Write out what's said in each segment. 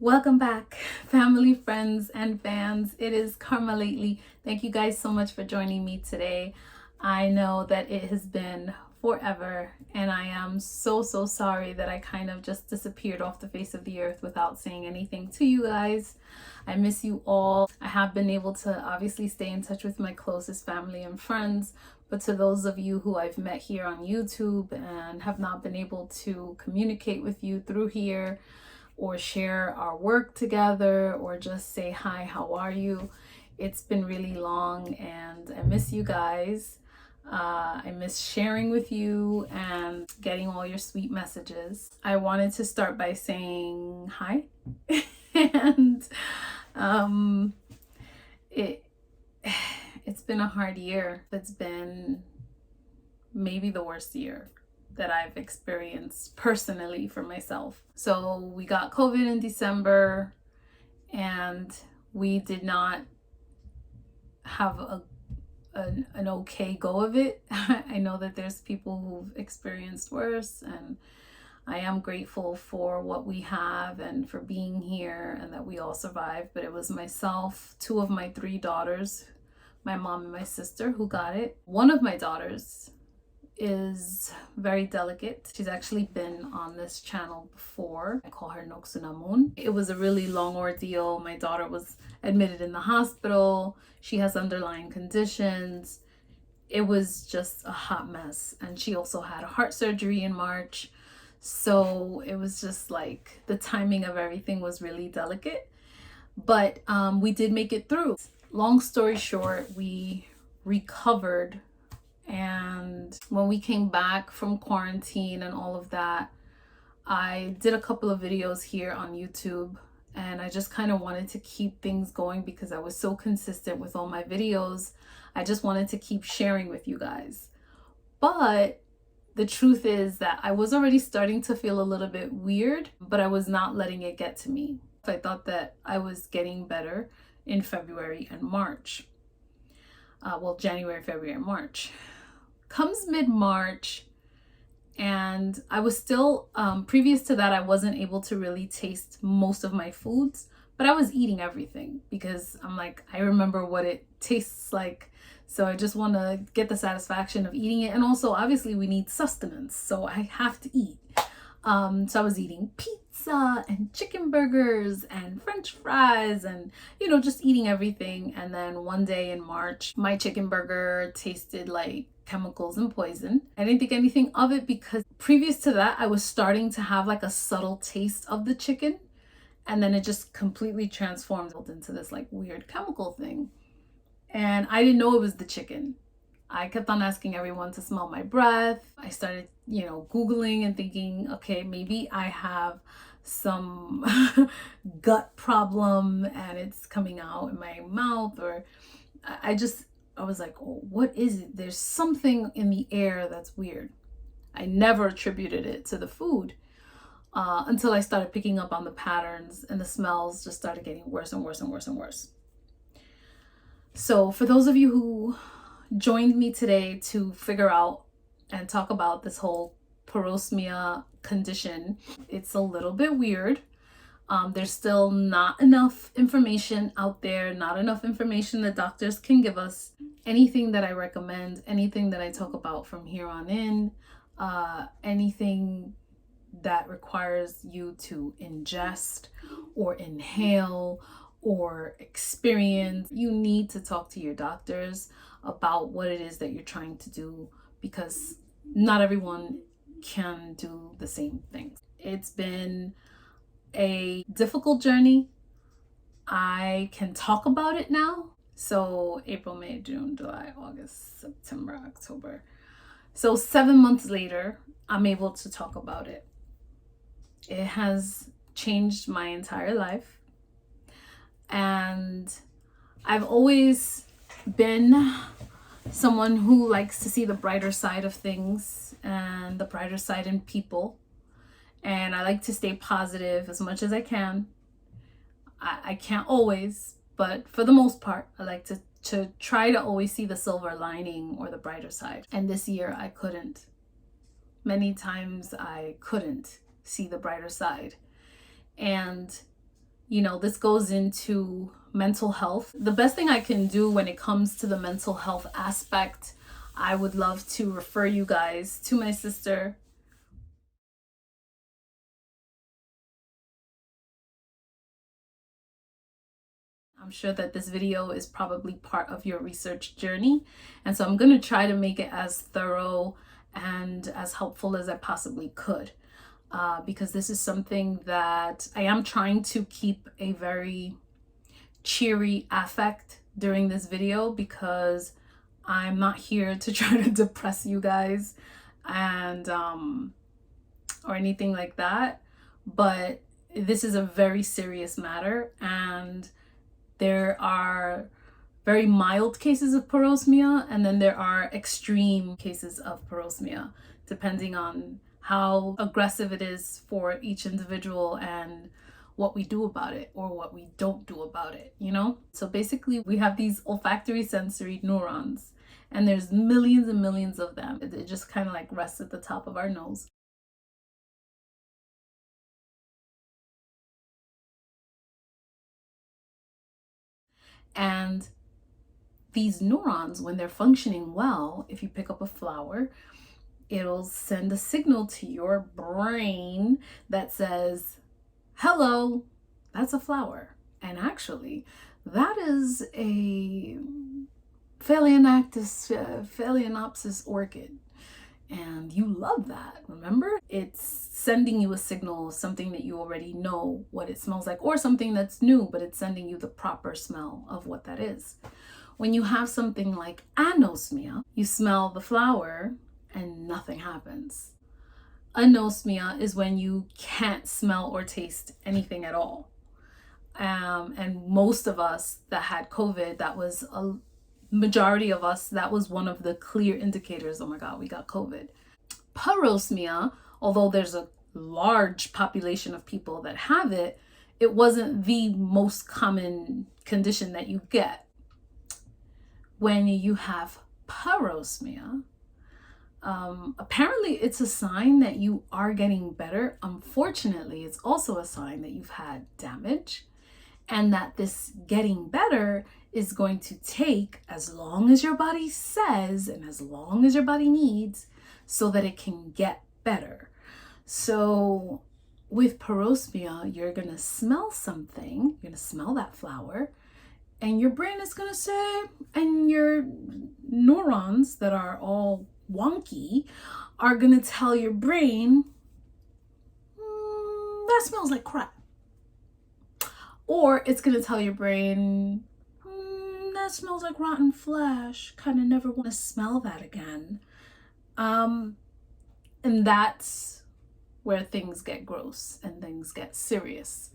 Welcome back, family, friends, and fans. It is Karma Lately. Thank you guys so much for joining me today. I know that it has been forever, and I am so sorry that I kind of just disappeared off the face of the earth without saying anything to you guys. I miss you all. I have been able to obviously stay in touch with my closest family and friends, but to those of you who I've met here on YouTube and have not been able to communicate with you through here, or share our work together, or just say hi, how are you? It's been really long and I miss you guys. I miss sharing with you and getting all your sweet messages. I wanted to start by saying hi. And it's been a hard year. It's been maybe the worst year that I've experienced personally for myself. So we got COVID in December and we did not have an okay go of it. I know that there's people who've experienced worse, and I am grateful for what we have and for being here and that we all survived. But it was myself, two of my three daughters, my mom and my sister, who got it. One of my daughters is very delicate. She's actually been on this channel before. I call her Noksunamun. It was a really long ordeal. My daughter was admitted in the hospital. She has underlying conditions. It was just a hot mess. And she also had a heart surgery in March. So it was just like the timing of everything was really delicate. But we did make it through. Long story short, we recovered. And when we came back from quarantine and all of that, I did a couple of videos here on YouTube, and I just kind of wanted to keep things going because I was so consistent with all my videos. I just wanted to keep sharing with you guys. But the truth is that I was already starting to feel a little bit weird, but I was not letting it get to me. I thought that I was getting better in February and March. January, February, and March. Comes mid-March, and I was still, previous to that, I wasn't able to really taste most of my foods, but I was eating everything because I'm like, I remember what it tastes like. So I just want to get the satisfaction of eating it. And also, obviously, we need sustenance, so I have to eat. So I was eating pizza and chicken burgers and French fries and, just eating everything. And then one day in March, my chicken burger tasted like chemicals and poison. I didn't think anything of it because previous to that, I was starting to have like a subtle taste of the chicken. And then it just completely transformed into this like weird chemical thing. And I didn't know it was the chicken. I kept on asking everyone to smell my breath. I started, Googling and thinking, okay, maybe I have some gut problem and it's coming out in my mouth, or I was like, oh, what is it? There's something in the air that's weird. I never attributed it to the food until I started picking up on the patterns, and the smells just started getting worse and worse and worse and worse. So for those of you who joined me today to figure out and talk about this whole Parosmia condition, it's a little bit weird. There's still not enough information out there, not enough information that doctors can give us. Anything that I recommend, anything that I talk about from here on in, anything that requires you to ingest or inhale or experience, you need to talk to your doctors about what it is that you're trying to do, because not everyone can do the same thing. It's been a difficult journey. I can talk about it now. So April, May, June, July, August, September, October. So 7 months later, I'm able to talk about it. It has changed my entire life. And I've always been someone who likes to see the brighter side of things and the brighter side in people. And I like to stay positive as much as I can. I can't always, but for the most part, I like to try to always see the silver lining or the brighter side. And this year I couldn't. Many times I couldn't see the brighter side. And This goes into mental health. The best thing I can do when it comes to the mental health aspect, I would love to refer you guys to my sister. I'm sure that this video is probably part of your research journey, and so I'm going to try to make it as thorough and as helpful as I possibly could, because this is something that I am trying to keep a very cheery affect during this video, because I'm not here to try to depress you guys and or anything like that, but this is a very serious matter, and there are very mild cases of parosmia, and then there are extreme cases of parosmia, depending on how aggressive it is for each individual and what we do about it or what we don't do about it, So basically, we have these olfactory sensory neurons, and there's millions and millions of them. It just kind of like rests at the top of our nose. And these neurons, when they're functioning well, if you pick up a flower, it'll send a signal to your brain that says, hello, that's a flower. And actually, that is a Phalaenopsis orchid. And you love that, remember? It's sending you a signal of something that you already know what it smells like, or something that's new, but it's sending you the proper smell of what that is. When you have something like anosmia, you smell the flower and nothing happens. Anosmia is when you can't smell or taste anything at all. And most of us that had COVID, that was a majority of us, that was one of the clear indicators, oh my God, we got COVID. Parosmia, although there's a large population of people that have it, it wasn't the most common condition that you get. When you have parosmia, apparently it's a sign that you are getting better. Unfortunately, it's also a sign that you've had damage, and that this getting better is going to take as long as your body says and as long as your body needs, so that it can get better. So with parosmia, you're going to smell something, you're going to smell that flower, and your brain is going to say, and your neurons that are all wonky are going to tell your brain, that smells like crap. Or it's going to tell your brain, that smells like rotten flesh. Kind of never want to smell that again. And that's where things get gross and things get serious,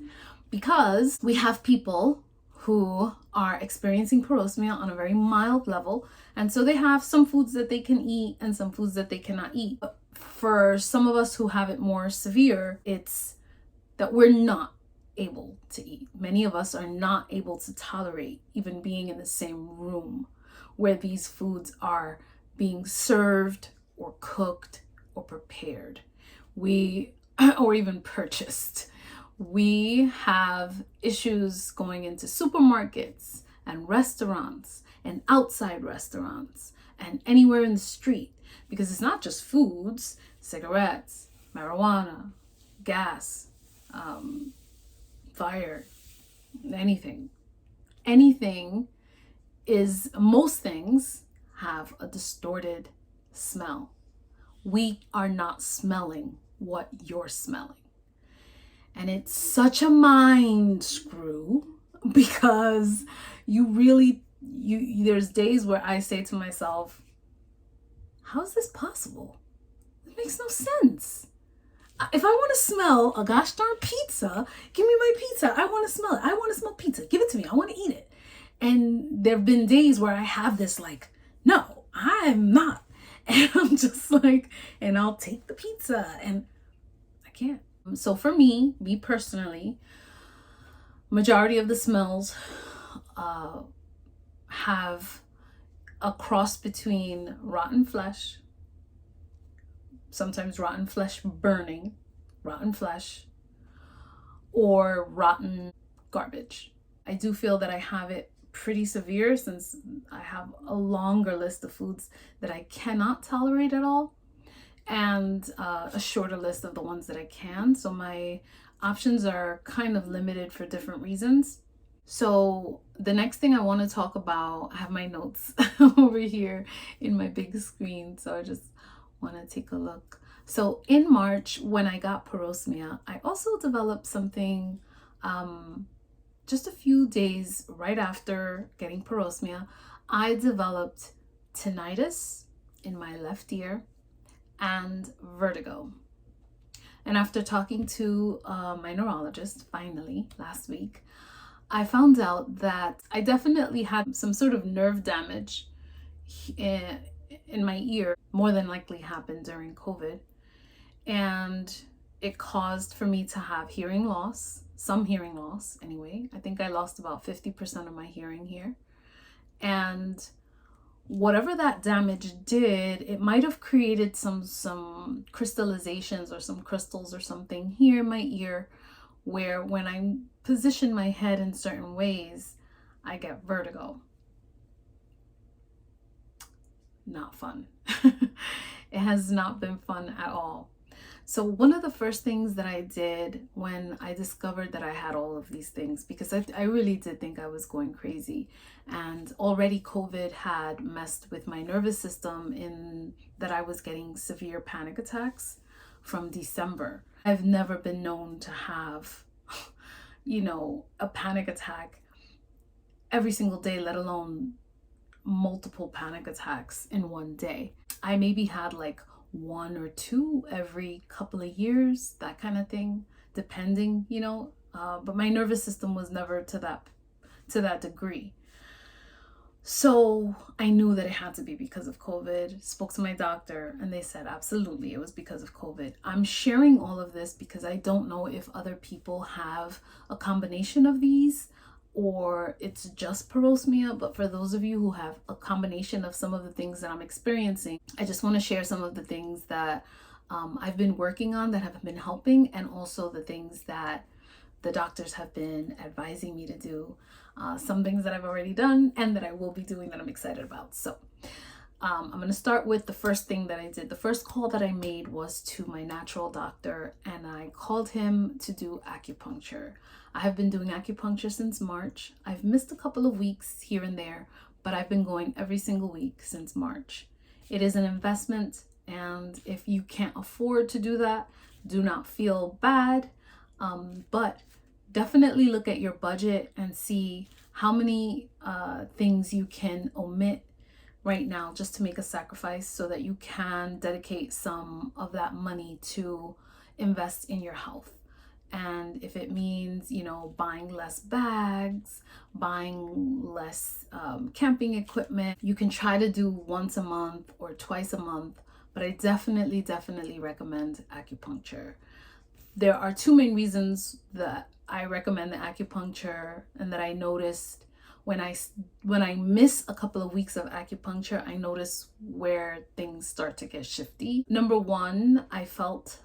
because we have people who are experiencing parosmia on a very mild level, and so they have some foods that they can eat and some foods that they cannot eat. But for some of us who have it more severe, it's that we're not able to eat. Many of us are not able to tolerate even being in the same room where these foods are being served or cooked or prepared, or even purchased. We have issues going into supermarkets and restaurants and outside restaurants and anywhere in the street, because it's not just foods, cigarettes, marijuana, gas, fire, anything. Most things have a distorted smell. We are not smelling what you're smelling. And it's such a mind screw, because there's days where I say to myself, how is this possible? It makes no sense. If I want to smell a gosh darn pizza, give me my pizza. I want to smell it. I want to smell pizza. Give it to me. I want to eat it. And there have been days where I have this like, no, I'm not. And I'm just like, and I'll take the pizza, and I can't. So for me personally, majority of the smells have a cross between rotten flesh, sometimes rotten flesh burning, rotten flesh, or rotten garbage. I do feel that I have it pretty severe since I have a longer list of foods that I cannot tolerate at all, and a shorter list of the ones that I can. So my options are kind of limited for different reasons. So the next thing I want to talk about, I have my notes over here in my big screen, so I just want to take a look. So in March, when I got parosmia, I also developed something just a few days right after getting parosmia. I developed tinnitus in my left ear and vertigo. And after talking to my neurologist finally last week, I found out that I definitely had some sort of nerve damage in my ear, more than likely happened during COVID. And it caused for me to have hearing loss, some hearing loss anyway. I think I lost about 50% of my hearing here. And whatever that damage did, it might have created some crystallizations or some crystals or something here in my ear, where when I position my head in certain ways, I get vertigo. Not fun. It has not been fun at all. So one of the first things that I did when I discovered that I had all of these things, because I really did think I was going crazy, and already COVID had messed with my nervous system in that I was getting severe panic attacks from December. I've never been known to have, a panic attack every single day, let alone multiple panic attacks in one day. I maybe had like one or two every couple of years, that kind of thing, depending, but my nervous system was never to that degree. So I knew that it had to be because of COVID. Spoke to my doctor and they said absolutely it was because of COVID. I'm sharing all of this because I don't know if other people have a combination of these or it's just parosmia, but for those of you who have a combination of some of the things that I'm experiencing, I just want to share some of the things that I've been working on that have been helping, and also the things that the doctors have been advising me to do. Some things that I've already done and that I will be doing that I'm excited about. So I'm going to start with the first thing that I did. The first call that I made was to my natural doctor, and I called him to do acupuncture. I have been doing acupuncture since March. I've missed a couple of weeks here and there, but I've been going every single week since March. It is an investment, and if you can't afford to do that, do not feel bad, but definitely look at your budget and see how many things you can omit right now just to make a sacrifice so that you can dedicate some of that money to invest in your health. And if it means, buying less bags, buying less camping equipment, you can try to do once a month or twice a month, but I definitely recommend acupuncture. There are two main reasons that I recommend the acupuncture and that I noticed when I miss a couple of weeks of acupuncture, I notice where things start to get shifty. Number one, I felt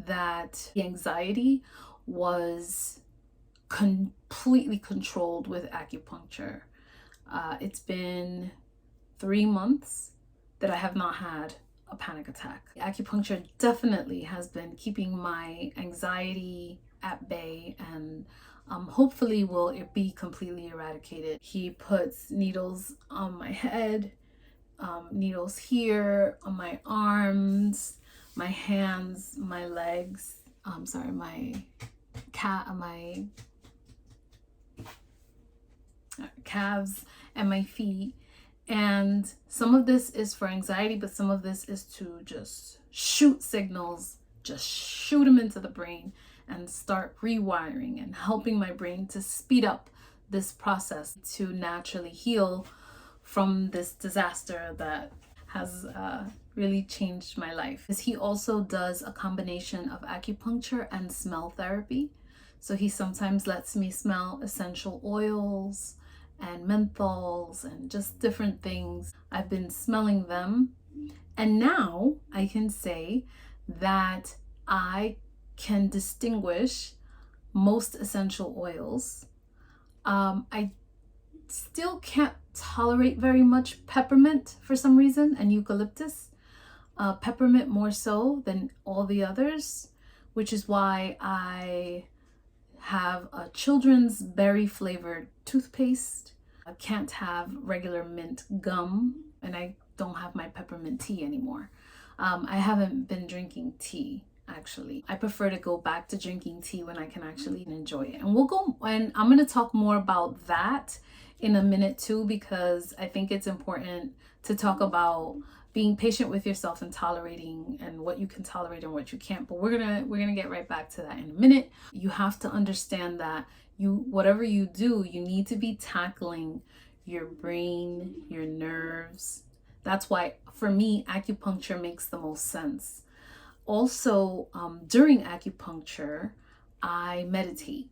that the anxiety was completely controlled with acupuncture. It's been 3 months that I have not had a panic attack. Acupuncture definitely has been keeping my anxiety at bay, and hopefully will it be completely eradicated. He puts needles on my head, needles here, on my arms, my hands, my legs, my calves and my feet. And some of this is for anxiety, but some of this is to just shoot signals, just shoot them into the brain and start rewiring and helping my brain to speed up this process to naturally heal from this disaster that has really changed my life. He also does a combination of acupuncture and smell therapy. So he sometimes lets me smell essential oils and menthols and just different things. I've been smelling them, and now I can say that I can distinguish most essential oils I still can't tolerate very much peppermint for some reason, and eucalyptus. Peppermint more so than all the others, which is why I have a children's berry flavored toothpaste. I can't have regular mint gum, and I don't have my peppermint tea anymore. I haven't been drinking tea actually. I prefer to go back to drinking tea when I can actually enjoy it. And I'm going to talk more about that in a minute too, because I think it's important to talk about being patient with yourself and tolerating and what you can tolerate and what you can't. But we're gonna get right back to that in a minute. You have to understand that whatever you do, you need to be tackling your brain, your nerves. That's why for me, acupuncture makes the most sense. Also, during acupuncture, I meditate.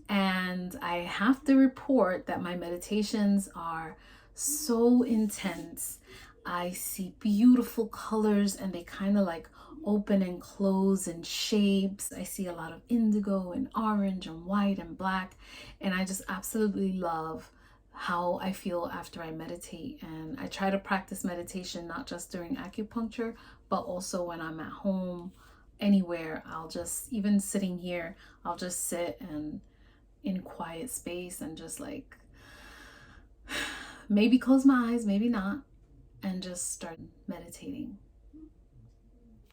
And I have to report that my meditations are so intense. I see beautiful colors and they kind of like open and close in shapes. I see a lot of indigo and orange and white and black. And I just absolutely love how I feel after I meditate. And I try to practice meditation not just during acupuncture, but also when I'm at home, anywhere. I'll just, even sitting here, I'll just sit and in quiet space and just like maybe close my eyes, maybe not, and just start meditating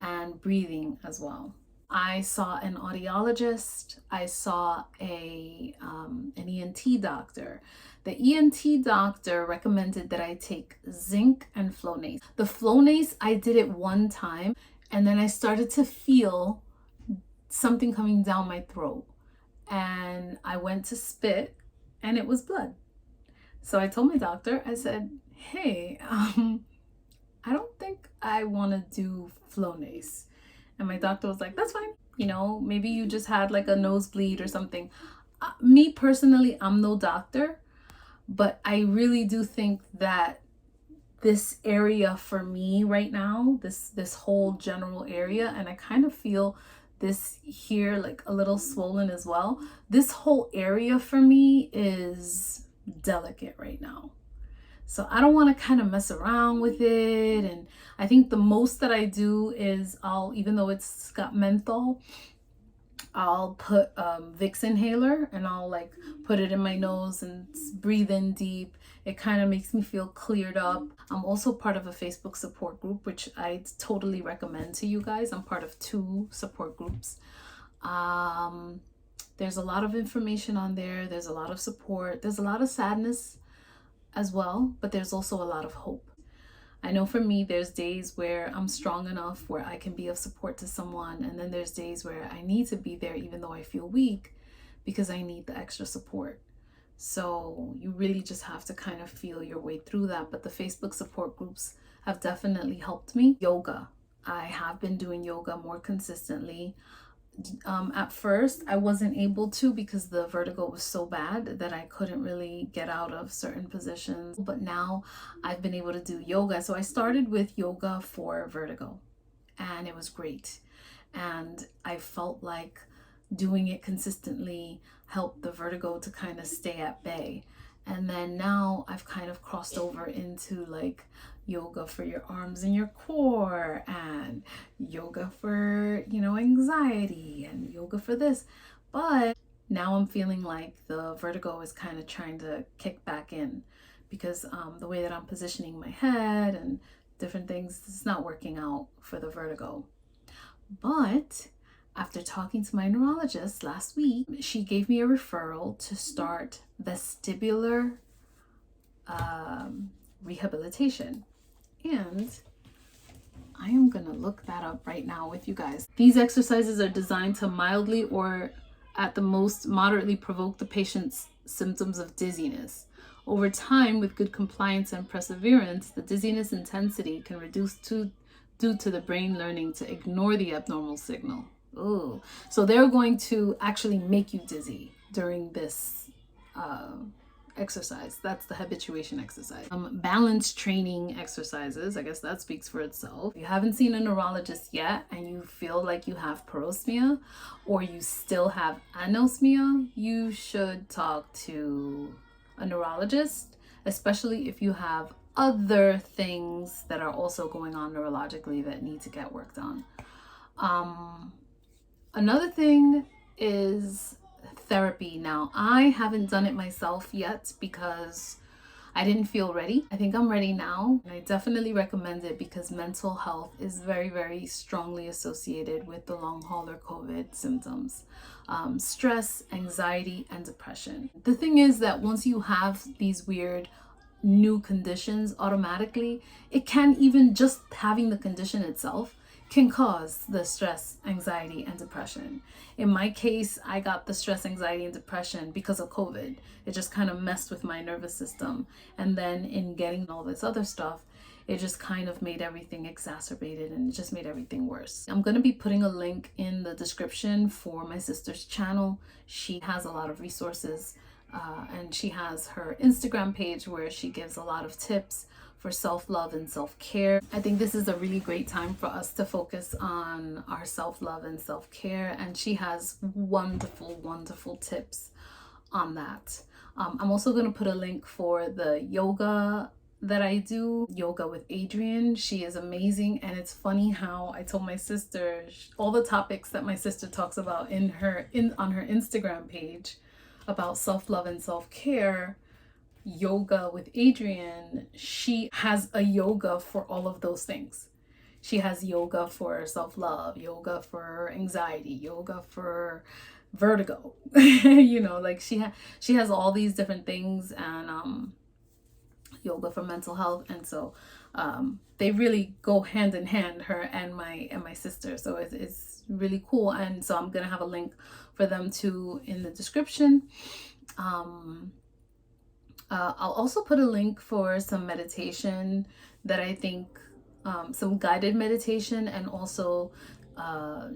and breathing as well. I saw an audiologist. I saw an ENT doctor. The ENT doctor recommended that I take zinc and Flonase. The Flonase, I did it one time, and then I started to feel something coming down my throat. And I went to spit, and it was blood. So I told my doctor, I said, hey, I don't think I want to do Flonase. And my doctor was like, that's fine. You know, maybe you just had like a nosebleed or something. Me personally, I'm no doctor, but I really do think that this area for me right now, this whole general area, and I kind of feel this here like a little swollen as well. This whole area for me is delicate right now. So I don't want to kind of mess around with it. And I think the most that I do is even though it's got menthol, I'll put Vick's inhaler and I'll like put it in my nose and breathe in deep. It kind of makes me feel cleared up. I'm also part of a Facebook support group, which I totally recommend to you guys. I'm part of 2 support groups. There's a lot of information on there. There's a lot of support. There's a lot of sadness as well, but there's also a lot of hope. I know for me, there's days where I'm strong enough where I can be of support to someone. And then there's days where I need to be there even though I feel weak because I need the extra support. So you really just have to kind of feel your way through that. But the Facebook support groups have definitely helped me. Yoga. I have been doing yoga more consistently. At first, I wasn't able to because the vertigo was so bad that I couldn't really get out of certain positions. But now I've been able to do yoga. So I started with yoga for vertigo and it was great. And I felt like doing it consistently helped the vertigo to kind of stay at bay. And then now I've kind of crossed over into like yoga for your arms and your core and yoga for, anxiety and yoga for this. But now I'm feeling like the vertigo is kind of trying to kick back in because the way that I'm positioning my head and different things, it's not working out for the vertigo. But after talking to my neurologist last week, she gave me a referral to start vestibular rehabilitation. And I am going to look that up right now with you guys. These exercises are designed to mildly or at the most moderately provoke the patient's symptoms of dizziness. Over time, with good compliance and perseverance, the dizziness intensity can reduce due to the brain learning to ignore the abnormal signal. Oh, so they're going to actually make you dizzy during this exercise. That's the habituation exercise. Balance training exercises, I guess that speaks for itself. If you haven't seen a neurologist yet and you feel like you have parosmia or you still have anosmia, you should talk to a neurologist, especially if you have other things that are also going on neurologically that need to get worked on. Another thing is therapy. Now, I haven't done it myself yet because I didn't feel ready. I think I'm ready now, and I definitely recommend it because mental health is very, very strongly associated with the long hauler COVID symptoms. Stress, anxiety, and depression. The thing is that once you have these weird new conditions automatically, it can even just having the condition itself can cause the stress, anxiety, and depression. In my case, I got the stress, anxiety, and depression because of COVID. It just kind of messed with my nervous system. And then in getting all this other stuff, it just kind of made everything exacerbated and it just made everything worse. I'm going to be putting a link in the description for my sister's channel. She has a lot of resources and she has her Instagram page where she gives a lot of tips for self-love and self-care. I think this is a really great time for us to focus on our self-love and self-care, and she has wonderful, wonderful tips on that. I'm also going to put a link for the yoga that I do, Yoga with Adrienne. She is amazing, and it's funny how I told my sister all the topics that my sister talks about on her Instagram page about self-love and self-care. Yoga with Adrienne, she has a yoga for all of those things. She has yoga for self-love, yoga for anxiety, yoga for vertigo. You know, like she has all these different things, and yoga for mental health. And so they really go hand in hand, her and my sister. So it's really cool. And so I'm gonna have a link for them too in the description. I'll also put a link for some meditation that I think, some guided meditation, and also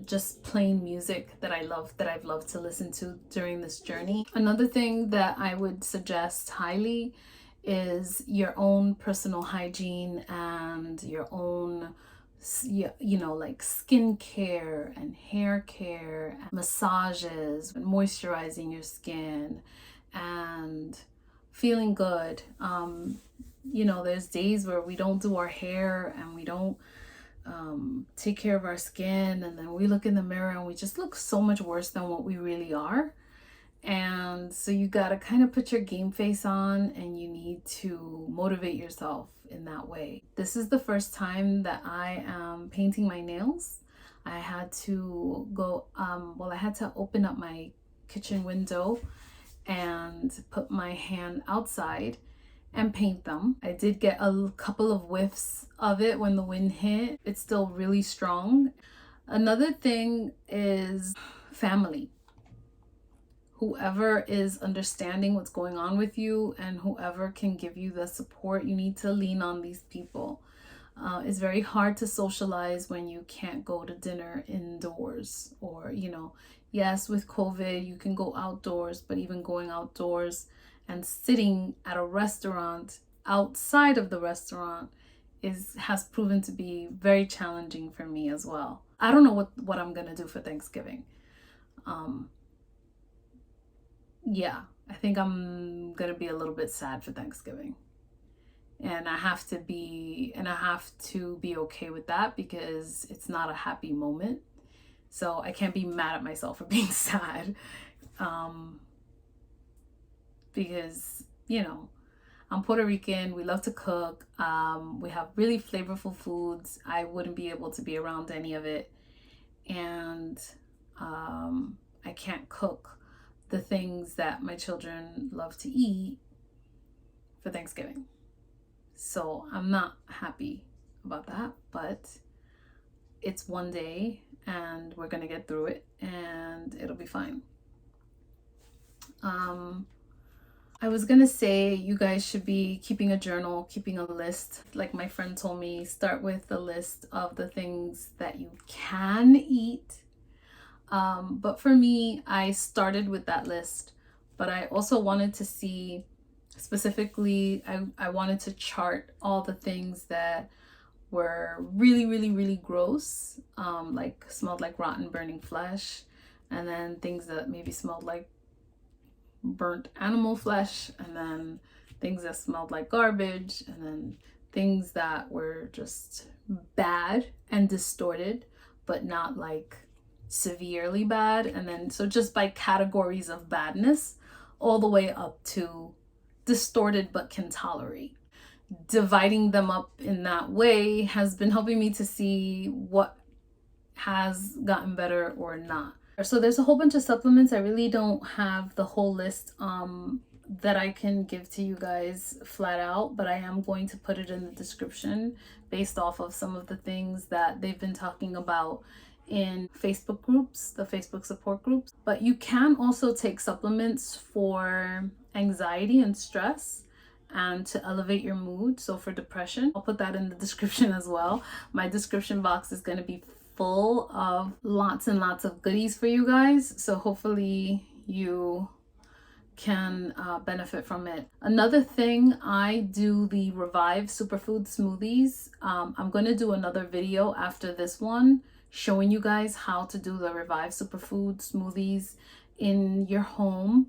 just plain music that I've loved to listen to during this journey. Another thing that I would suggest highly is your own personal hygiene and your own, you know, like skin care and hair care, massages, moisturizing your skin, and feeling good. You know, there's days where we don't do our hair and we don't take care of our skin, and then we look in the mirror and we just look so much worse than what we really are. And so you gotta kind of put your game face on, and you need to motivate yourself in that way. This is the first time that I am painting my nails. I had to go, I had to open up my kitchen window and put my hand outside and paint them. I did get a couple of whiffs of it when the wind hit. It's still really strong. Another thing is family. Whoever is understanding what's going on with you and whoever can give you the support, you need to lean on these people. It's very hard to socialize when you can't go to dinner indoors, or, you know, yes, with COVID, you can go outdoors, but even going outdoors and sitting at a restaurant outside of the restaurant has proven to be very challenging for me as well. I don't know what I'm gonna do for Thanksgiving. Yeah, I think I'm gonna be a little bit sad for Thanksgiving. And I have to be okay with that because it's not a happy moment. So I can't be mad at myself for being sad. Because, you know, I'm Puerto Rican, we love to cook, we have really flavorful foods. I wouldn't be able to be around any of it. And I can't cook the things that my children love to eat for Thanksgiving. So I'm not happy about that, but it's one day and we're gonna get through it and it'll be fine. I was gonna say you guys should be keeping a journal, keeping a list. Like my friend told me, start with the list of the things that you can eat. But for me, I started with that list, but I also wanted to see Specifically, I wanted to chart all the things that were really, really, really gross, like smelled like rotten, burning flesh, and then things that maybe smelled like burnt animal flesh, and then things that smelled like garbage, and then things that were just bad and distorted, but not like severely bad. And then, so just by categories of badness, all the way up to distorted but can tolerate. Dividing them up in that way has been helping me to see what has gotten better or not. So there's a whole bunch of supplements. I really don't have the whole list that I can give to you guys flat out, but I am going to put it in the description based off of some of the things that they've been talking about in Facebook groups, the Facebook support groups. But you can also take supplements for anxiety and stress and to elevate your mood. So for depression, I'll put that in the description as well. My description box is going to be full of lots and lots of goodies for you guys. So hopefully you can benefit from it. Another thing, I do the Revive Superfood Smoothies. I'm going to do another video after this one showing you guys how to do the Revive Superfood Smoothies in your home.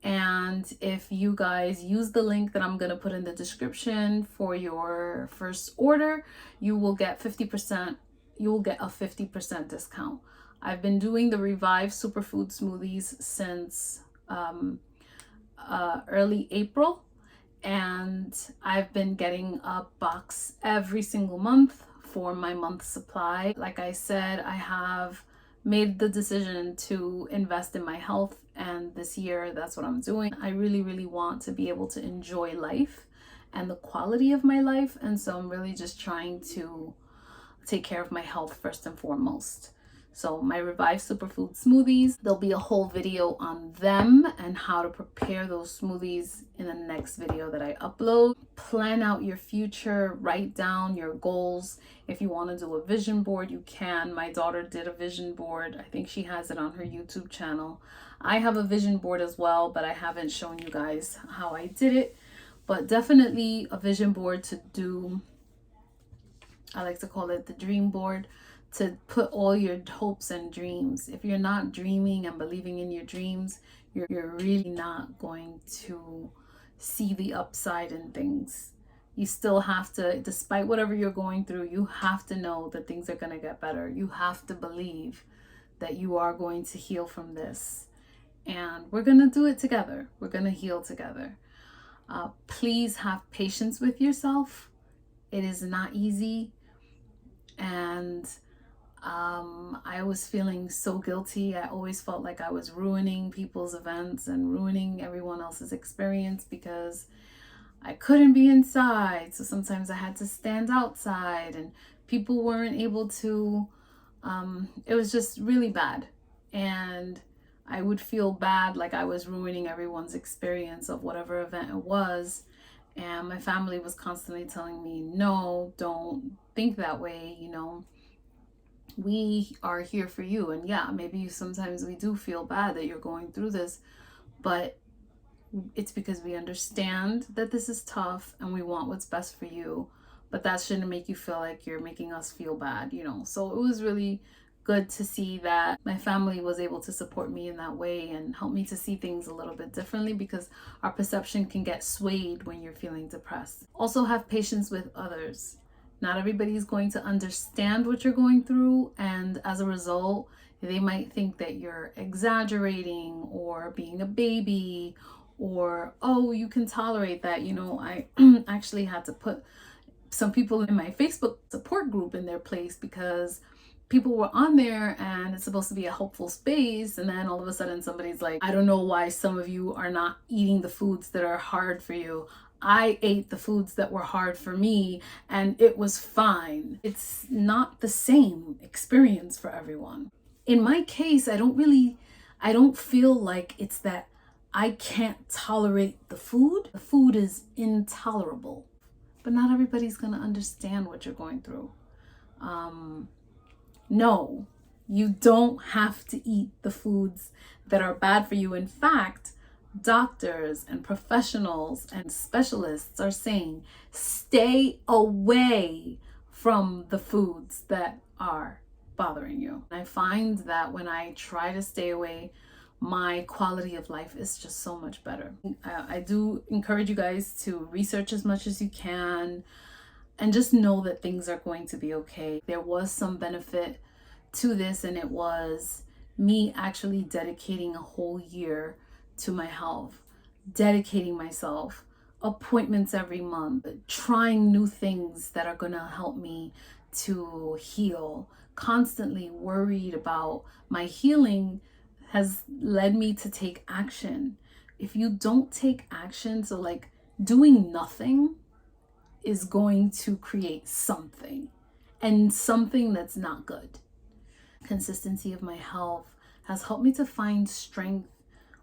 And if you guys use the link that I'm going to put in the description for your first order, you will get 50%. You will get a 50% discount. I've been doing the Revive Superfood Smoothies since early April, and I've been getting a box every single month for my month supply. Like I said, I have made the decision to invest in my health, and this year that's what I'm doing. I really, really want to be able to enjoy life and the quality of my life, and so I'm really just trying to take care of my health first and foremost. So my Revive Superfood Smoothies, there'll be a whole video on them and how to prepare those smoothies in the next video that I upload. Plan out your future, write down your goals. If you want to do a vision board, you can. My daughter did a vision board. I think she has it on her YouTube channel. I have a vision board as well, but I haven't shown you guys how I did it. But definitely a vision board to do. I like to call it the dream board, to put all your hopes and dreams. If you're not dreaming and believing in your dreams, you're really not going to see the upside in things. You still have to, despite whatever you're going through, you have to know that things are going to get better. You have to believe that you are going to heal from this. And we're going to do it together. We're going to heal together. Please have patience with yourself. It is not easy. And I was feeling so guilty. I always felt like I was ruining people's events and ruining everyone else's experience because I couldn't be inside. So sometimes I had to stand outside and people weren't able to. It was just really bad. And I would feel bad, like I was ruining everyone's experience of whatever event it was. And my family was constantly telling me, no, don't think that way, you know. We are here for you. And yeah, maybe sometimes we do feel bad that you're going through this, but it's because we understand that this is tough and we want what's best for you. But that shouldn't make you feel like you're making us feel bad, you know. So it was really good to see that my family was able to support me in that way and help me to see things a little bit differently, because our perception can get swayed when you're feeling depressed. Also, have patience with others. Not everybody is going to understand what you're going through, and as a result, they might think that you're exaggerating or being a baby, or, oh, you can tolerate that. You know, I actually had to put some people in my Facebook support group in their place because people were on there and it's supposed to be a helpful space, and then all of a sudden somebody's like, I don't know why some of you are not eating the foods that are hard for you. I ate the foods that were hard for me and it was fine. It's not the same experience for everyone. In my case, I don't feel like it's that I can't tolerate the food. The food is intolerable, but not everybody's gonna understand what you're going through. No, you don't have to eat the foods that are bad for you. In fact, doctors and professionals and specialists are saying, stay away from the foods that are bothering you. I find that when I try to stay away, my quality of life is just so much better. I do encourage you guys to research as much as you can and just know that things are going to be okay. There was some benefit to this, and it was me actually dedicating a whole year to my health, dedicating myself, appointments every month, trying new things that are going to help me to heal, constantly worried about my healing has led me to take action. If you don't take action, so like doing nothing is going to create something, and something that's not good. Consistency of my health has helped me to find strength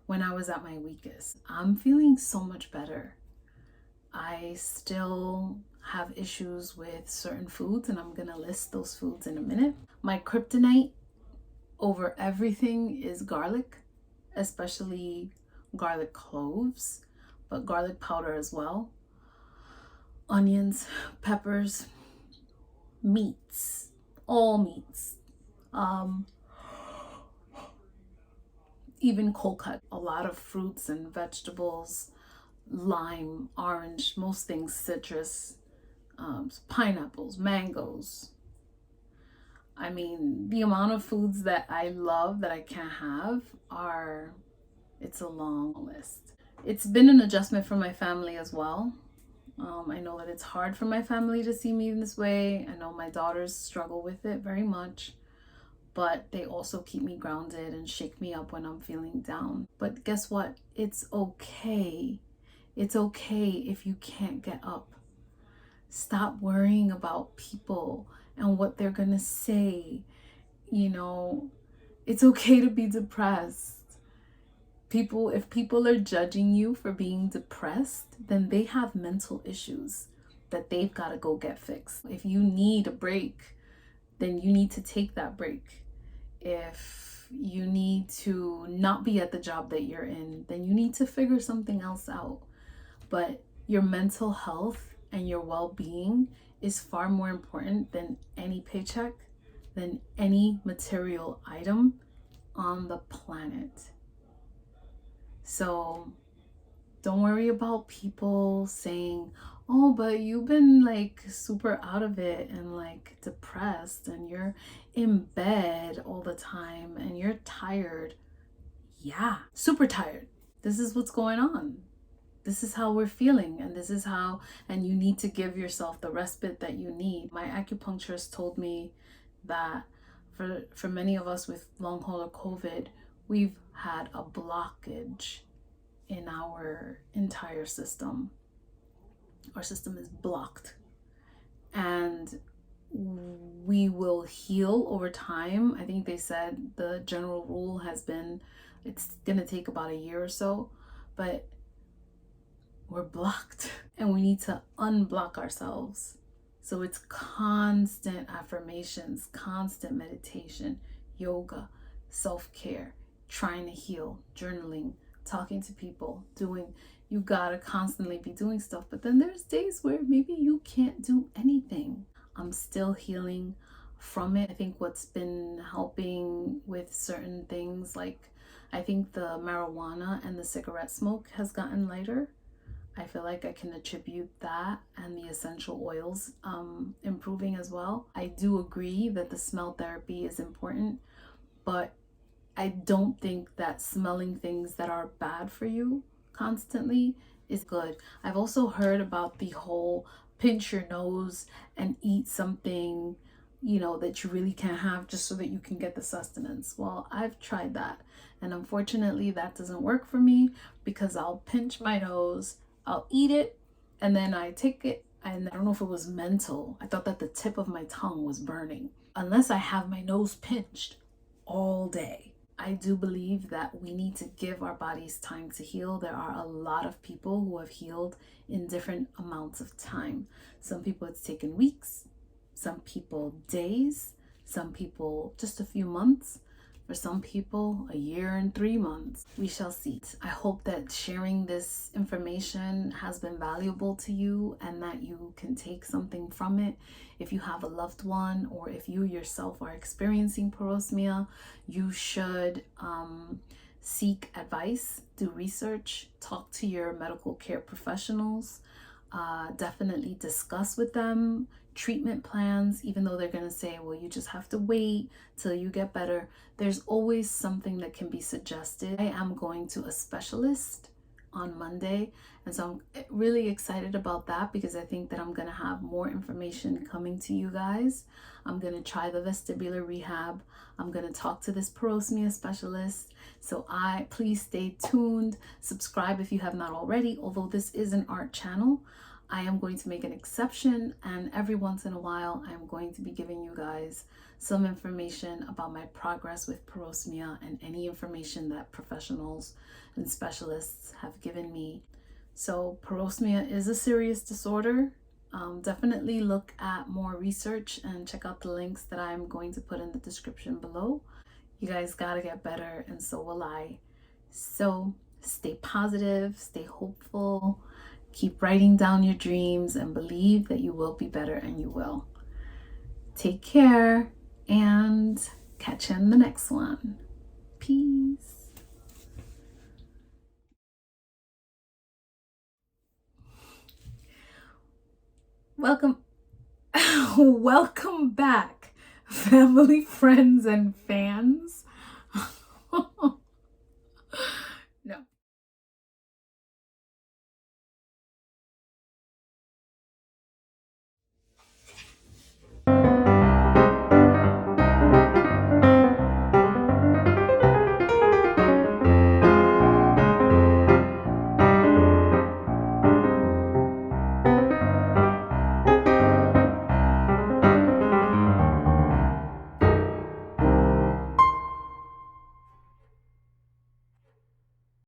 when I was at my weakest. I'm feeling so much better. I still have issues with certain foods, and I'm gonna list those foods in a minute. My kryptonite over everything is garlic, especially garlic cloves, but garlic powder as well. Onions, peppers, meats, all meats, even cold cut, a lot of fruits and vegetables, lime, orange, most things citrus, pineapples, mangoes. I mean, the amount of foods that I love that I can't have it's a long list. It's been an adjustment for my family as well. I know that it's hard for my family to see me in this way. I know my daughters struggle with it very much, but they also keep me grounded and shake me up when I'm feeling down. But guess what? It's okay. It's okay if you can't get up. Stop worrying about people and what they're gonna say. You know, it's okay to be depressed. If people are judging you for being depressed, then they have mental issues that they've got to go get fixed. If you need a break, then you need to take that break. If you need to not be at the job that you're in, then you need to figure something else out. But your mental health and your well-being is far more important than any paycheck, than any material item on the planet. So don't worry about people saying, oh, but you've been like super out of it and like depressed and you're in bed all the time and you're tired. Yeah, super tired. This is what's going on. This is how we're feeling, and this is how, and you need to give yourself the respite that you need. My acupuncturist told me that for many of us with long hauler COVID, we've had a blockage in our entire system. Our system is blocked, and we will heal over time. I think they said the general rule has been it's gonna take about a year or so, but we're blocked and we need to unblock ourselves. So it's constant affirmations, constant meditation, yoga, self-care, trying to heal, journaling, talking to people, you gotta constantly be doing stuff. But then there's days where maybe you can't do anything. I'm still healing from it. I think what's been helping with certain things, like I think the marijuana and the cigarette smoke has gotten lighter. I feel like I can attribute that and the essential oils improving as well. I do agree that the smell therapy is important, but I don't think that smelling things that are bad for you constantly is good. I've also heard about the whole pinch your nose and eat something, that you really can't have just so that you can get the sustenance. Well, I've tried that, and unfortunately that doesn't work for me because I'll pinch my nose, I'll eat it, and then I take it, and I don't know if it was mental. I thought that the tip of my tongue was burning. Unless I have my nose pinched all day. I do believe that we need to give our bodies time to heal. There are a lot of people who have healed in different amounts of time. Some people it's taken weeks, some people days, some people just a few months. For some people, a year and 3 months. We shall see. I hope that sharing this information has been valuable to you and that you can take something from it. If you have a loved one or if you yourself are experiencing parosmia, you should seek advice, do research, talk to your medical care professionals, definitely discuss with them treatment plans, even though they're going to say, well, you just have to wait till you get better. There's always something that can be suggested. I am going to a specialist on Monday, and so I'm really excited about that because I think that I'm going to have more information coming to you guys. I'm going to try the vestibular rehab. I'm going to talk to this parosmia specialist. So please stay tuned. Subscribe if you have not already. Although this is an art channel, I am going to make an exception, and every once in a while I'm going to be giving you guys some information about my progress with parosmia and any information that professionals and specialists have given me. So parosmia is a serious disorder. Definitely look at more research and check out the links that I'm going to put in the description below. You guys gotta get better, and so will I. So stay positive, stay hopeful, keep writing down your dreams, and believe that you will be better, and you will. Take care and catch you in the next one. Peace. Welcome back, family, friends, and fans.